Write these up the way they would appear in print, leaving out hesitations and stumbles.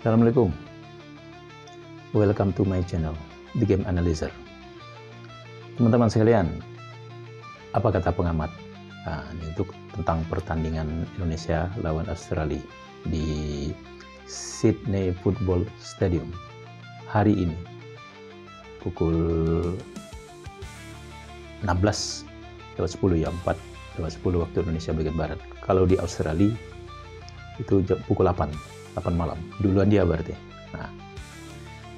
Assalamualaikum. Welcome to my channel, The Game Analyzer. Teman-teman sekalian, apa kata pengamat? Ini untuk tentang pertandingan Indonesia lawan Australia di Sydney Football Stadium hari ini pukul 16:10 ya, 4:10 waktu Indonesia bagian barat. Kalau di Australia itu pukul 8 malam, duluan dia berarti. Nah,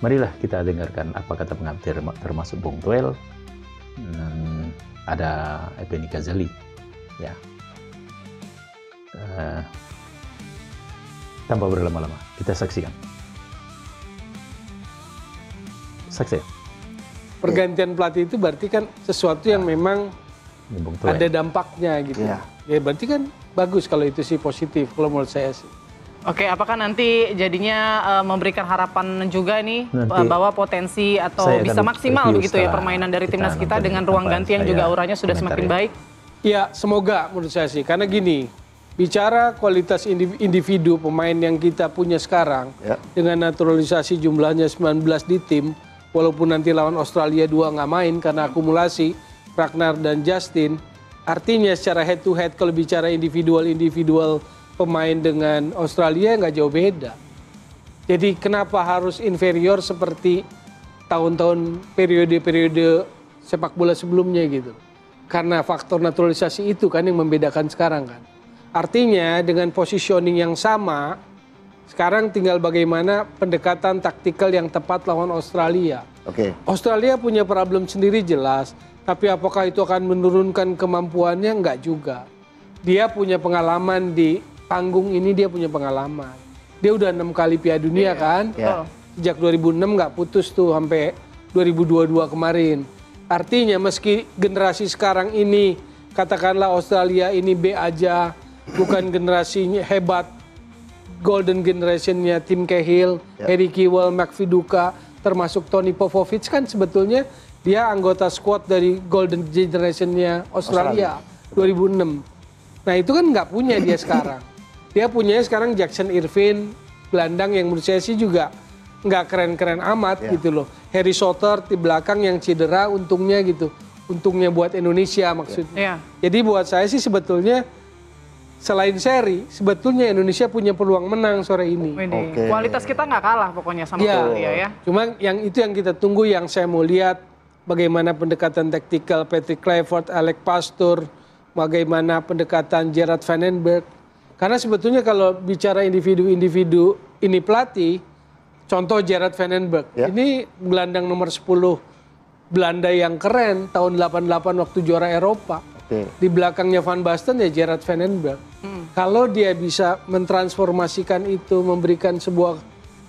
marilah kita dengarkan apa kata pengamat termasuk Bung Toel, ada Effendi Ghazali, ya. Tanpa berlama-lama, kita saksikan. Saksi. Pergantian pelatih itu berarti kan sesuatu yang memang ada dampaknya gitu. Ya berarti kan bagus kalau itu sih positif kalau menurut saya sih. Oke, apakah nanti jadinya memberikan harapan juga nih bahwa potensi atau bisa maksimal begitu ya permainan dari timnas kita dengan ruang ganti yang juga auranya sudah semakin baik? Ya, semoga menurut saya sih. Karena gini, bicara kualitas individu pemain yang kita punya sekarang, dengan naturalisasi jumlahnya 19 di tim, walaupun nanti lawan Australia 2 nggak main karena akumulasi, Ragnar dan Justin, artinya secara head to head kalau bicara individual pemain dengan Australia nggak jauh beda. Jadi kenapa harus inferior seperti tahun-tahun periode-periode sepak bola sebelumnya gitu. Karena faktor naturalisasi itu kan yang membedakan sekarang kan. Artinya dengan positioning yang sama, sekarang tinggal bagaimana pendekatan taktikal yang tepat lawan Australia. Australia punya problem sendiri jelas, tapi apakah itu akan menurunkan kemampuannya? Enggak juga. Dia punya pengalaman di panggung ini, dia punya pengalaman. Dia udah 6 kali Piala Dunia kan. Sejak 2006 nggak putus tuh sampai 2022 kemarin. Artinya meski generasi sekarang ini katakanlah Australia ini B aja, bukan generasinya hebat, golden generationnya Tim Cahill, Harry Kewell, Mark Viduka, termasuk Tony Popovic kan sebetulnya dia anggota squad dari golden generationnya Australia 2006. Nah itu kan nggak punya dia sekarang. Dia punya sekarang Jackson Irvine, gelandang yang menurut saya sih juga nggak keren-keren amat gitu loh. Harry Souther di belakang yang cedera untungnya gitu. Untungnya buat Indonesia maksudnya. Jadi buat saya sih sebetulnya selain seri, sebetulnya Indonesia punya peluang menang sore ini. Kualitas kita nggak kalah pokoknya sama Australia ya. Cuma yang itu yang kita tunggu, yang saya mau lihat bagaimana pendekatan taktikal Patrick Kluivert, Alex Pastoor, bagaimana pendekatan Gerard Van den Berg. Karena sebetulnya kalau bicara individu-individu ini pelatih, contoh Gerard Van den Berg, ini gelandang nomor 10 Belanda yang keren tahun 88 waktu juara Eropa. Di belakangnya Van Basten ya Gerard Van den Berg. Kalau dia bisa mentransformasikan itu, memberikan sebuah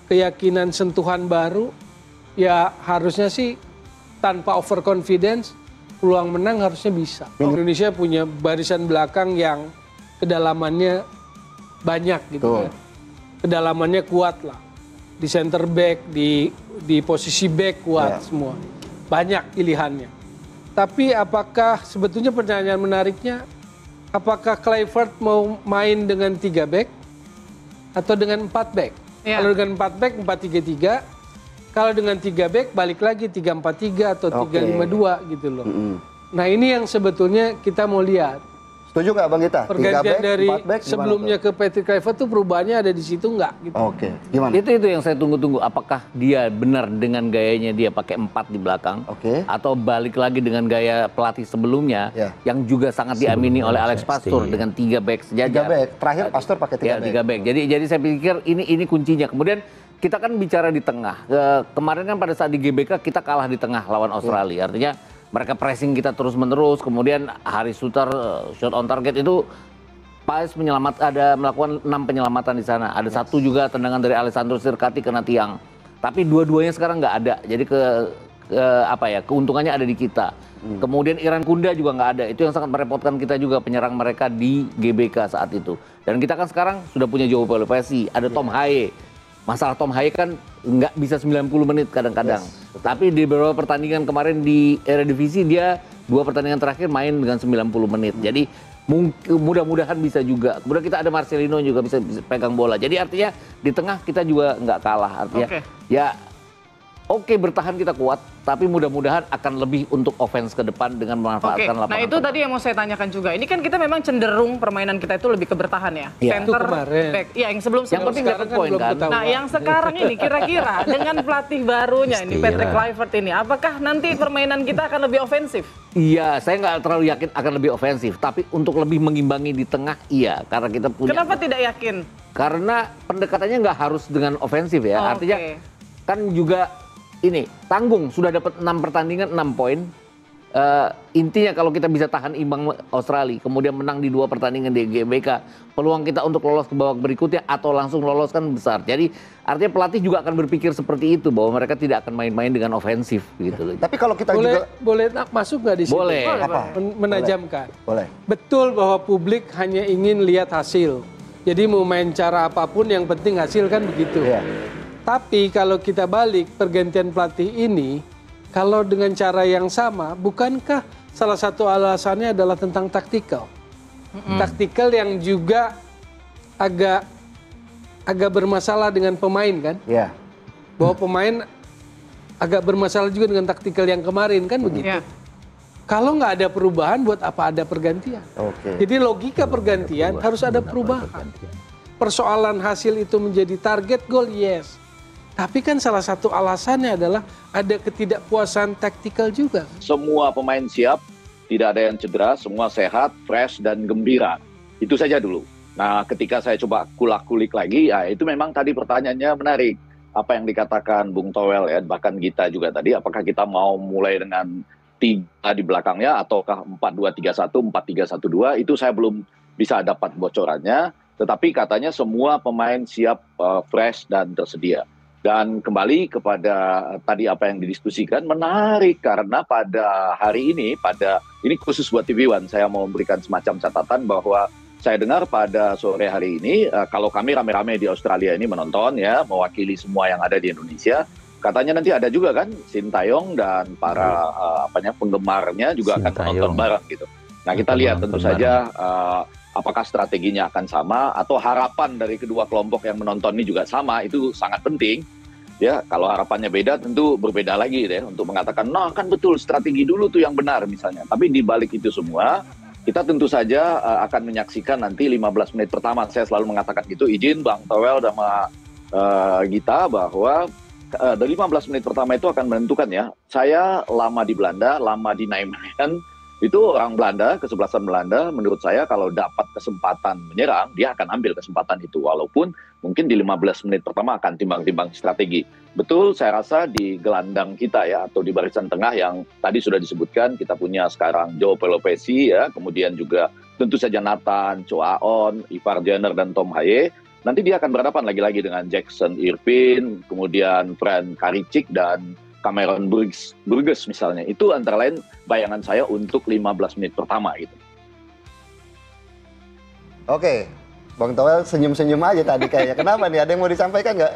keyakinan sentuhan baru, ya harusnya sih tanpa overconfidence, peluang menang harusnya bisa. Indonesia punya barisan belakang yang kedalamannya banyak gitu kan. Kedalamannya kuat lah. Di center back, di posisi back kuat semua. Banyak pilihannya. Tapi apakah sebetulnya pertanyaan menariknya, apakah Kluivert mau main dengan 3 back atau dengan 4 back? Kalau dengan 4 back 4-3-3, kalau dengan 3 back balik lagi 3-4-3 atau 3-5-2 gitu loh. Nah ini yang sebetulnya kita mau lihat. Setuju nggak Bang Gita? Pergantian dari sebelumnya ke Patrick Kluivert tuh perubahannya ada di situ nggak? Gitu. Gimana? Itu yang saya tunggu-tunggu. Apakah dia benar dengan gayanya dia pakai 4 di belakang, atau balik lagi dengan gaya pelatih sebelumnya yang juga sangat diamini oleh Alex Pastoor dengan 3 back sejajar. 3 back. Terakhir Pastoor pakai 3 back. Jadi saya pikir ini kuncinya. Kemudian kita kan bicara di tengah. Kemarin kan pada saat di GBK kita kalah di tengah lawan Australia. Artinya mereka pressing kita terus-menerus, kemudian Harry Souther shot on target itu Paes melakukan 6 penyelamatan di sana. Ada 1 juga tendangan dari Alessandro Sirkati kena tiang. Tapi dua-duanya sekarang nggak ada. Jadi keuntungannya ada di kita. Kemudian Iran Kunda juga nggak ada. Itu yang sangat merepotkan kita juga, penyerang mereka di GBK saat itu. Dan kita kan sekarang sudah punya Joao Pelopesi, ada Tom Haye. Masalah Tom Haye kan nggak bisa 90 menit kadang-kadang. Tapi di beberapa pertandingan kemarin di Eredivisie dia 2 pertandingan terakhir main dengan 90 menit. Jadi Mudah-mudahan bisa juga. Kemudian kita ada Marcelino juga bisa pegang bola. Jadi artinya di tengah kita juga nggak kalah. Artinya ya oke, bertahan kita kuat, tapi mudah-mudahan akan lebih untuk offense ke depan dengan memanfaatkan lapangan. Nah itu tadi yang mau saya tanyakan juga. Ini kan kita memang cenderung permainan kita itu lebih ke bertahan ya. Center, back. Ya yang sebelum yang penting dapat poin kan. Nah yang sekarang ini kira-kira dengan pelatih barunya ini Patrick Kluivert ini, apakah nanti permainan kita akan lebih ofensif? Iya, saya nggak terlalu yakin akan lebih ofensif, tapi untuk lebih mengimbangi di tengah iya, karena kita punya. Kenapa tidak yakin? Karena pendekatannya nggak harus dengan ofensif ya. Artinya kan juga ini tanggung, sudah dapat 6 pertandingan 6 poin. Intinya kalau kita bisa tahan imbang Australia, kemudian menang di 2 pertandingan di GBK, peluang kita untuk lolos ke babak berikutnya atau langsung lolos kan besar. Jadi artinya pelatih juga akan berpikir seperti itu, bahwa mereka tidak akan main-main dengan ofensif gitu. Tapi kalau kita boleh masuk nggak di sini? Boleh. Menajamkan. Boleh. Betul bahwa publik hanya ingin lihat hasil. Jadi mau main cara apapun yang penting hasil kan begitu. Iya. Tapi kalau kita balik pergantian pelatih ini, kalau dengan cara yang sama, bukankah salah satu alasannya adalah tentang taktikal? Taktikal yang juga agak bermasalah dengan pemain kan? Iya. Bahwa pemain agak bermasalah juga dengan taktikal yang kemarin kan begitu? Kalau nggak ada perubahan, buat apa ada pergantian? Jadi logika pergantian harus ada perubahan. Persoalan hasil itu menjadi target gol, yes. Tapi kan salah satu alasannya adalah ada ketidakpuasan taktikal juga. Semua pemain siap, tidak ada yang cedera, semua sehat, fresh, dan gembira. Itu saja dulu. Nah, ketika saya coba kulik lagi, ya itu memang tadi pertanyaannya menarik. Apa yang dikatakan Bung Towel ya, bahkan Gita juga tadi, apakah kita mau mulai dengan 3 di belakangnya, ataukah 4-2-3-1, 4-3-1-2, itu saya belum bisa dapat bocorannya. Tetapi katanya semua pemain siap, fresh, dan tersedia. Dan kembali kepada tadi apa yang didiskusikan, menarik karena pada hari ini, khusus buat TV One, saya mau memberikan semacam catatan bahwa saya dengar pada sore hari ini, kalau kami rame-rame di Australia ini menonton ya, mewakili semua yang ada di Indonesia, katanya nanti ada juga kan Sintayong dan para penggemarnya juga akan menonton bareng gitu. Nah kita lihat tentu saja apakah strateginya akan sama atau harapan dari kedua kelompok yang menonton ini juga sama, itu sangat penting. Ya, kalau harapannya beda tentu berbeda lagi deh untuk mengatakan, nah kan betul strategi dulu tuh yang benar misalnya. Tapi di balik itu semua, kita tentu saja akan menyaksikan nanti 15 menit pertama. Saya selalu mengatakan gitu, izin Bang Towel sama Gita bahwa dari 15 menit pertama itu akan menentukan ya. Saya lama di Belanda, lama di Nijmegen, itu orang Belanda, kesebelasan Belanda, menurut saya kalau dapat kesempatan menyerang, dia akan ambil kesempatan itu. Walaupun mungkin di 15 menit pertama akan timbang-timbang strategi. Betul, saya rasa di gelandang kita ya, atau di barisan tengah yang tadi sudah disebutkan, kita punya sekarang Joe Pelopesi ya, kemudian juga tentu saja Nathan, Cho Aon, Ivar Jenner, dan Tom Haye. Nanti dia akan berhadapan lagi-lagi dengan Jackson Irvine, kemudian Fran Karicic, dan Cameron Burgess misalnya. Itu antara lain bayangan saya untuk 15 menit pertama gitu. Oke, Bang Towel senyum-senyum aja tadi kayaknya. Kenapa nih? Ada yang mau disampaikan nggak?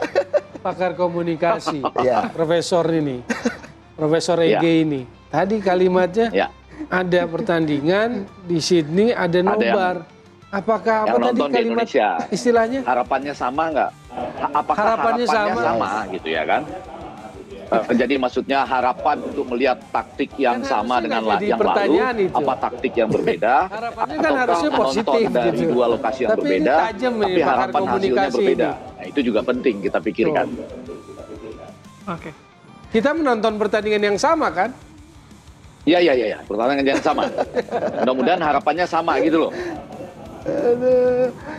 Pakar komunikasi, Profesor ini, Profesor Ege ini. Tadi kalimatnya ada pertandingan di Sydney, ada nobar. Apakah apa tadi kalimat istilahnya? Harapannya sama nggak? Apakah harapannya sama gitu ya kan? Jadi maksudnya harapan untuk melihat taktik yang sama dengan yang lalu, apa taktik yang berbeda, harapannya kan harusnya positif dari gitu. dua lokasi yang berbeda, tapi harapan hasilnya berbeda. Nah, itu juga penting kita pikirkan. Oke. Kita menonton pertandingan yang sama kan? Iya, pertandingan yang sama. Mudah-mudahan harapannya sama gitu loh.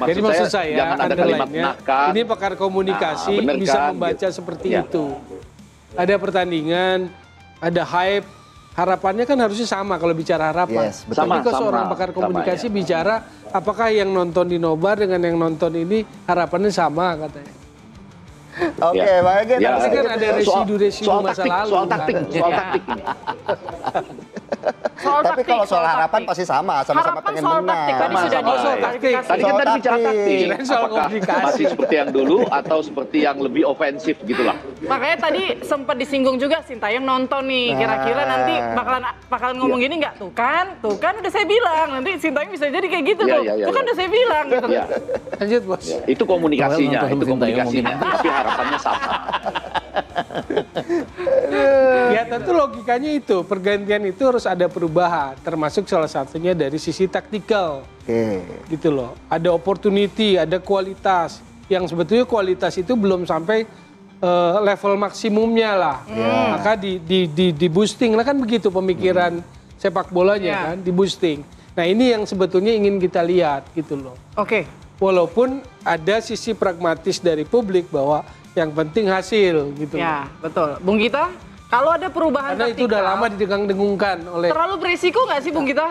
Jadi maksud saya, jangan ada kalimat menakan. Ini pakar komunikasi bisa membaca gitu. Seperti itu. Ada pertandingan, ada hype, harapannya kan harusnya sama kalau bicara harapan. Tapi kalau seorang pakar komunikasi bicara, apakah yang nonton di nobar dengan yang nonton ini harapannya sama katanya. Oke, Bang Ege, tapi kan ada residu masa lalu. Soal taktik ini. Tapi taktik, kalau soal harapan taktik. pasti sama-sama Harapan pengen soal menang. taktik tadi sudah diklarifikasi. Tadi kan tadi bicara taktik. Soal Apakah komunikasi. masih seperti yang dulu atau seperti yang lebih ofensif gitulah? Makanya tadi sempat disinggung juga Sintayong nonton nih. Kira-kira nanti bakalan ngomong gini nggak? Tuh kan udah saya bilang. Nanti Sintayong bisa jadi kayak gitu tuh. Tuh kan udah saya bilang gitu. Ya, Lanjut, Bos. itu komunikasinya, Noel nonton itu Sintayong komunikasinya. Tapi harapannya sama. Ya tentu logikanya itu, pergantian itu harus ada perubahan, termasuk salah satunya dari sisi taktikal. Oke. Gitu loh. Ada opportunity, ada kualitas. Yang sebetulnya kualitas itu belum sampai level maksimumnya lah. Maka di boosting lah, kan begitu pemikiran sepak bolanya kan, di boosting. Nah ini yang sebetulnya ingin kita lihat gitu loh. Oke. Walaupun ada sisi pragmatis dari publik bahwa yang penting hasil gitu. Ya, betul. Bung Gita, kalau ada perubahan Karena itu udah lama didengung-dengungkan oleh... terlalu berisiko nggak sih Bung Gita?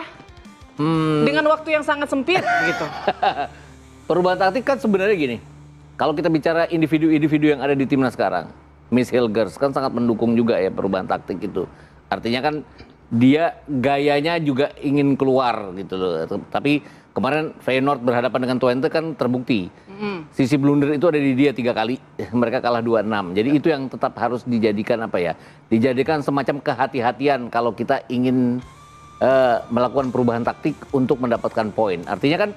Dengan waktu yang sangat sempit gitu. Perubahan taktik kan sebenarnya gini. Kalau kita bicara individu-individu yang ada di timnas sekarang, Miss Hilgers kan sangat mendukung juga ya perubahan taktik itu. Artinya kan dia gayanya juga ingin keluar gitu loh. Tapi kemarin Feyenoord berhadapan dengan Twente kan terbukti. Sisi blunder itu ada di dia 3 kali. Mereka kalah 2-6. Jadi itu yang tetap harus dijadikan apa ya? Dijadikan semacam kehati-hatian kalau kita ingin melakukan perubahan taktik untuk mendapatkan poin. Artinya kan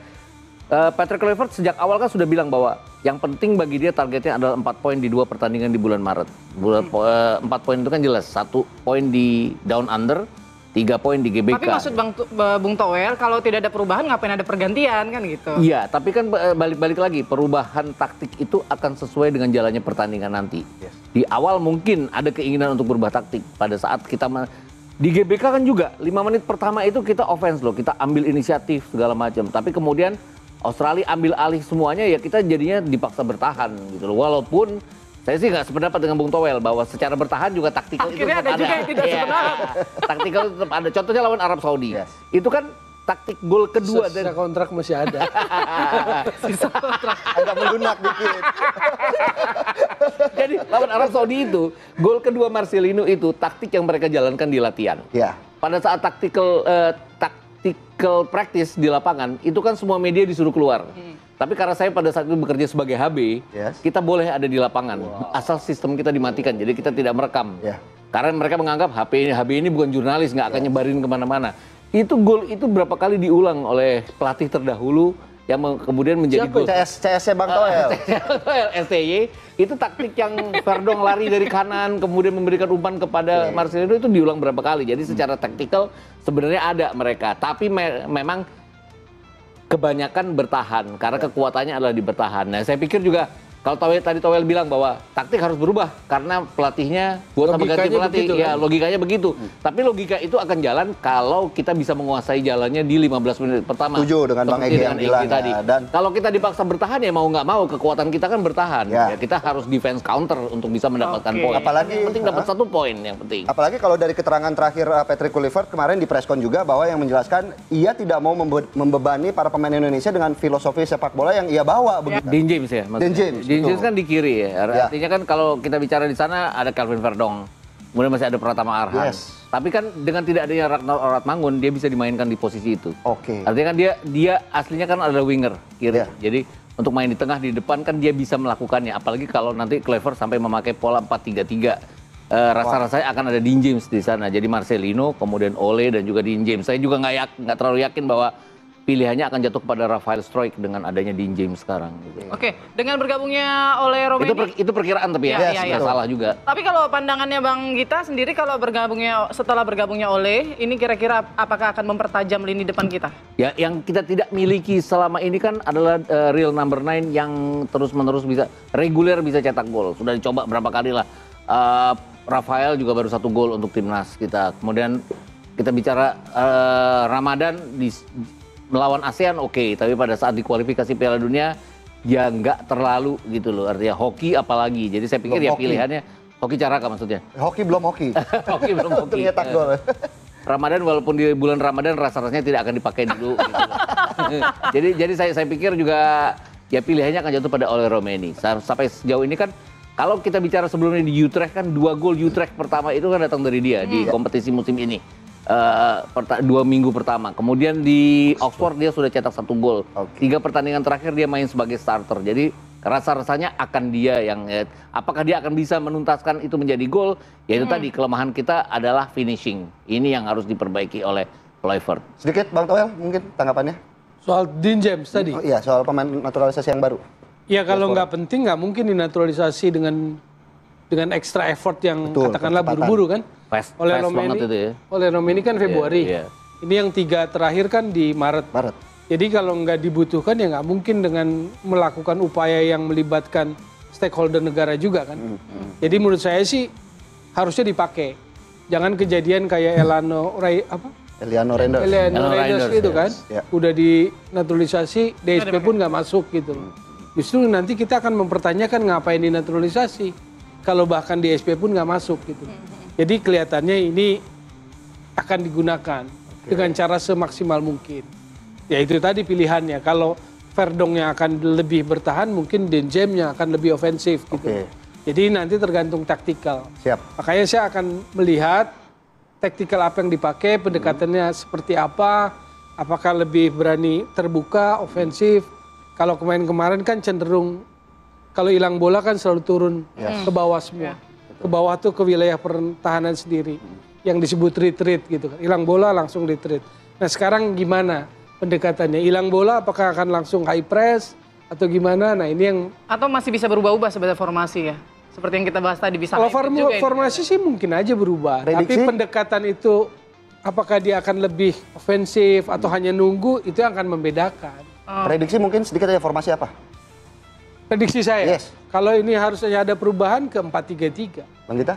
Patrick Kluivert sejak awal kan sudah bilang bahwa yang penting bagi dia targetnya adalah 4 poin di 2 pertandingan di bulan Maret. 4 poin itu kan jelas, 1 poin di Down Under, 3 poin di GBK. Tapi maksud Bung Toel, kalau tidak ada perubahan ngapain ada pergantian kan gitu? Iya, tapi kan balik-balik lagi, perubahan taktik itu akan sesuai dengan jalannya pertandingan nanti. Di awal mungkin ada keinginan untuk berubah taktik. Pada saat kita di GBK kan juga 5 menit pertama itu kita offense loh, kita ambil inisiatif segala macam. Tapi kemudian Australia ambil alih semuanya, ya kita jadinya dipaksa bertahan gitu loh. Walaupun saya sih nggak sependapat dengan Bung Toel bahwa secara bertahan juga taktikal itu Akhirnya tetap ada juga yang tidak sependapat. Taktikal itu tetap ada. Contohnya lawan Arab Saudi. Itu kan taktik gol kedua Sisa dari kontrak masih ada. Agak melunak dikit. Jadi lawan Arab Saudi itu gol kedua Marcelino itu taktik yang mereka jalankan di latihan. Ya. Pada saat tactical practice di lapangan itu kan semua media disuruh keluar. Tapi karena saya pada saat itu bekerja sebagai HB, kita boleh ada di lapangan asal sistem kita dimatikan. Jadi kita tidak merekam. Karena mereka menganggap HB ini bukan jurnalis, nggak akan nyebarin kemana-mana. Itu gol itu berapa kali diulang oleh pelatih terdahulu yang kemudian menjadi gol. CS-nya Bang Toel. STY itu taktik yang Verdong lari dari kanan kemudian memberikan umpan kepada Marcelino itu diulang berapa kali. Jadi secara taktikal sebenarnya ada mereka, tapi memang kebanyakan bertahan karena kekuatannya adalah di bertahan. Nah, saya pikir juga kalau tadi Toel bilang bahwa taktik harus berubah karena pelatihnya buat sama ganti pelatih, begitu, ya kan? Logikanya begitu. Tapi logika itu akan jalan kalau kita bisa menguasai jalannya di 15 menit pertama. Setuju dengan Bang Egy yang bilang tadi. Dan kalau kita dipaksa bertahan ya mau nggak mau kekuatan kita kan bertahan. Ya, kita harus defense counter untuk bisa mendapatkan poin. Apalagi yang penting dapat 1 poin yang penting. Apalagi kalau dari keterangan terakhir Patrick Kluivert kemarin di preskon juga bahwa yang menjelaskan ia tidak mau membebani para pemain Indonesia dengan filosofi sepak bola yang ia bawa begitu. Dean James ya. Dean James. Dean James kan di kiri ya. Artinya kan kalau kita bicara di sana ada Calvin Verdong. Kemudian masih ada Pratama Arhan. Tapi kan dengan tidak adanya Ragnar Oratmangun dia bisa dimainkan di posisi itu. Artinya kan dia aslinya kan adalah winger kiri. Jadi untuk main di tengah di depan kan dia bisa melakukannya. Apalagi kalau nanti Kluivert sampai memakai pola 4-3-3. Rasa-rasanya akan ada Dean James di sana. Jadi Marcelino, kemudian Ole dan juga Dean James. Saya juga nggak terlalu yakin bahwa pilihannya akan jatuh kepada Rafael Struijk dengan adanya Dean James sekarang. Gitu. Oke, dengan bergabungnya oleh Romeni. Itu perkiraan tapi ya, salah juga. Tapi kalau pandangannya Bang Gita sendiri kalau setelah bergabungnya Ole, ini kira-kira apakah akan mempertajam lini depan kita? Ya, yang kita tidak miliki selama ini kan adalah real number 9 yang terus-menerus bisa reguler bisa cetak gol. Sudah dicoba berapa kali lah. Rafael juga baru 1 gol untuk timnas kita. Kemudian kita bicara Ramadan melawan ASEAN oke, tapi pada saat di kualifikasi Piala Dunia ya nggak terlalu gitu loh, artinya hoki apalagi. Jadi saya pikir pilihannya hoki Caraka maksudnya. Hoki belum hoki. Hoki belum hoki. Ternyata gol. Ramadan walaupun di bulan Ramadan rasa-rasanya tidak akan dipakai dulu. Gitu. Jadi saya pikir juga ya pilihannya akan jatuh pada Ole Romeni. Sampai sejauh ini kan kalau kita bicara sebelumnya di Utrecht kan 2 gol Utrecht pertama itu kan datang dari dia di kompetisi musim ini. 2 minggu pertama. Kemudian di Oxford dia sudah cetak 1 gol. 3 pertandingan terakhir dia main sebagai starter. Jadi rasa-rasanya akan dia yang apakah dia akan bisa menuntaskan itu menjadi gol? Yaitu tadi kelemahan kita adalah finishing. Ini yang harus diperbaiki oleh Kluivert. Sedikit Bang Toel mungkin tanggapannya? Soal Dean James tadi? Oh, iya, soal pemain naturalisasi yang baru. Ya kalau nggak penting nggak mungkin dinaturalisasi dengan extra effort yang katakanlah buru-buru kan? Oleh Romeni kan Februari. Ini yang 3 terakhir kan di Maret. Jadi kalau nggak dibutuhkan ya nggak mungkin dengan melakukan upaya yang melibatkan stakeholder negara juga kan. Jadi menurut saya sih harusnya dipakai. Jangan kejadian kayak Eliano Reinders gitu kan. Udah dinaturalisasi, DSP pun nggak masuk gitu. Justru nanti kita akan mempertanyakan ngapain dinaturalisasi. Kalau bahkan DSP pun nggak masuk gitu. Jadi kelihatannya ini akan digunakan dengan cara semaksimal mungkin. Ya itu tadi pilihannya. Kalau Verdong yang akan lebih bertahan, mungkin Dean James yang akan lebih ofensif gitu. Jadi nanti tergantung taktikal. Makanya saya akan melihat taktikal apa yang dipakai, pendekatannya seperti apa, apakah lebih berani terbuka, ofensif. Kalau kemarin kan cenderung, kalau hilang bola kan selalu turun ke bawah semua. Ke bawah tuh ke wilayah pertahanan sendiri. Yang disebut retreat gitu kan. Hilang bola langsung retreat. Nah sekarang gimana pendekatannya? Hilang bola apakah akan langsung high press atau gimana? Nah ini yang... Atau masih bisa berubah-ubah sebenarnya formasi ya? Seperti yang kita bahas tadi bisa... Kalau formasi sih mungkin aja berubah. Prediksi? Tapi pendekatan itu apakah dia akan lebih ofensif atau hanya nunggu, itu yang akan membedakan. Prediksi mungkin sedikit aja formasi apa? Prediksi saya? Kalau ini harusnya ada perubahan ke 4-3-3. Bang Gita?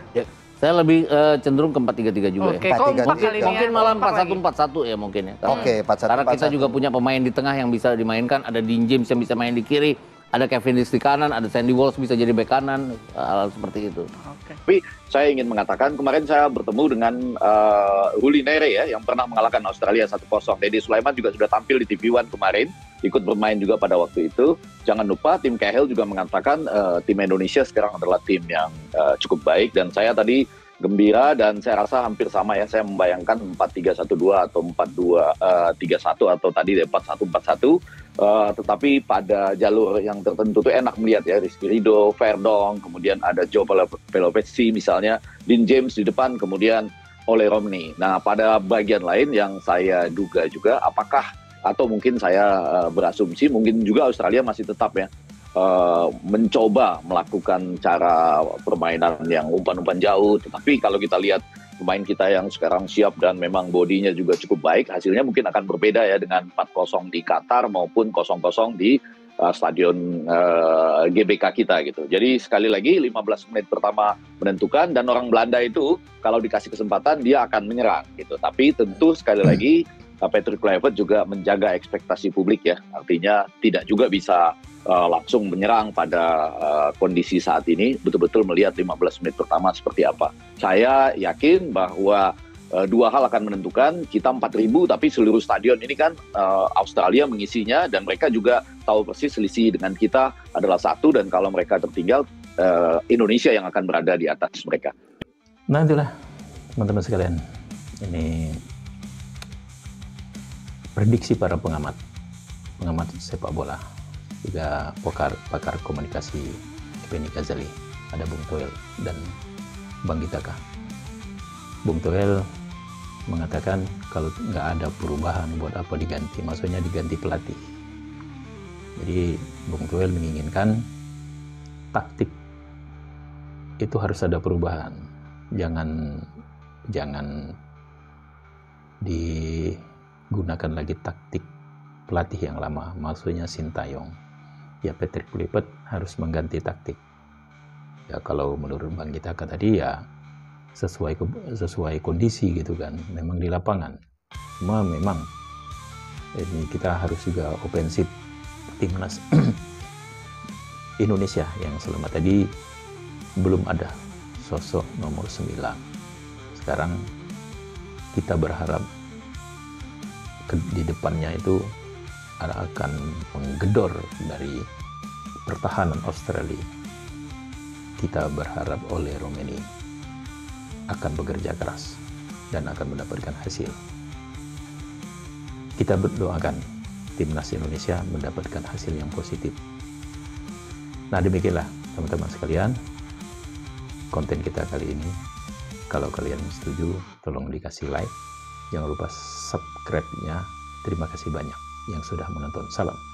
Saya lebih cenderung ke 4-3-3 juga ya. Mungkin malah 4-1-4-1 ya mungkin ya. Karena kita juga punya pemain di tengah yang bisa dimainkan. Ada Dean James yang bisa main di kiri. Ada Kevin Dix di kanan. Ada Sandy Walsh bisa jadi bek kanan. Hal seperti itu. Tapi saya ingin mengatakan kemarin saya bertemu dengan Ruli Nere ya. Yang pernah mengalahkan Australia 1-0. Deddy Sulaiman juga sudah tampil di TV One kemarin. Ikut bermain juga pada waktu itu. Jangan lupa tim Cahill juga mengatakan tim Indonesia sekarang adalah tim yang cukup baik. Dan saya tadi gembira dan saya rasa hampir sama ya. Saya membayangkan 4-3-1-2 atau 4-2-3-1 atau tadi 4-1-4-1. Tetapi pada jalur yang tertentu itu enak melihat ya. Rizky Ridho, Verdong, kemudian ada Joe Pelopezzi misalnya. Dean James di depan, kemudian Ole Romney. Nah pada bagian lain yang saya duga juga apakah atau mungkin saya berasumsi mungkin juga Australia masih tetap ya mencoba melakukan cara permainan yang umpan-umpan jauh. Tetapi kalau kita lihat pemain kita yang sekarang siap dan memang bodinya juga cukup baik, hasilnya mungkin akan berbeda ya dengan 4-0 di Qatar maupun 0-0 di stadion GBK kita gitu. Jadi sekali lagi 15 menit pertama menentukan dan orang Belanda itu kalau dikasih kesempatan dia akan menyerang gitu. Tapi tentu sekali lagi Patrick Kluivert juga menjaga ekspektasi publik ya. Artinya tidak juga bisa langsung menyerang pada kondisi saat ini. Betul-betul melihat 15 menit pertama seperti apa. Saya yakin bahwa 2 hal akan menentukan. Kita 4.000 tapi seluruh stadion ini kan Australia mengisinya. Dan mereka juga tahu persis selisih dengan kita adalah 1. Dan kalau mereka tertinggal Indonesia yang akan berada di atas mereka. Nah itulah teman-teman sekalian. Ini prediksi para pengamat sepak bola, juga pakar komunikasi Benny Ghazali, ada Bung Toel dan Bang Gitaka. Bung Toel mengatakan kalau nggak ada perubahan buat apa diganti, maksudnya diganti pelatih. Jadi Bung Toel menginginkan taktik itu harus ada perubahan, jangan digunakan lagi taktik pelatih yang lama, maksudnya Sintayong. Ya Patrick Kluivert harus mengganti taktik. Ya kalau menurut Bang Gitaka tadi ya sesuai kondisi gitu kan, memang di lapangan. Cuma memang ini kita harus juga ofensif timnas Indonesia yang selama tadi belum ada sosok nomor 9. Sekarang kita berharap di depannya itu akan menggedor dari pertahanan Australia. Kita berharap Ole Romeni akan bekerja keras dan akan mendapatkan hasil. Kita berdoakan timnas Indonesia mendapatkan hasil yang positif. Nah, demikianlah teman-teman sekalian konten kita kali ini. Kalau kalian setuju, tolong dikasih like. Jangan lupa subscribe-nya. Terima kasih banyak yang sudah menonton. Salam.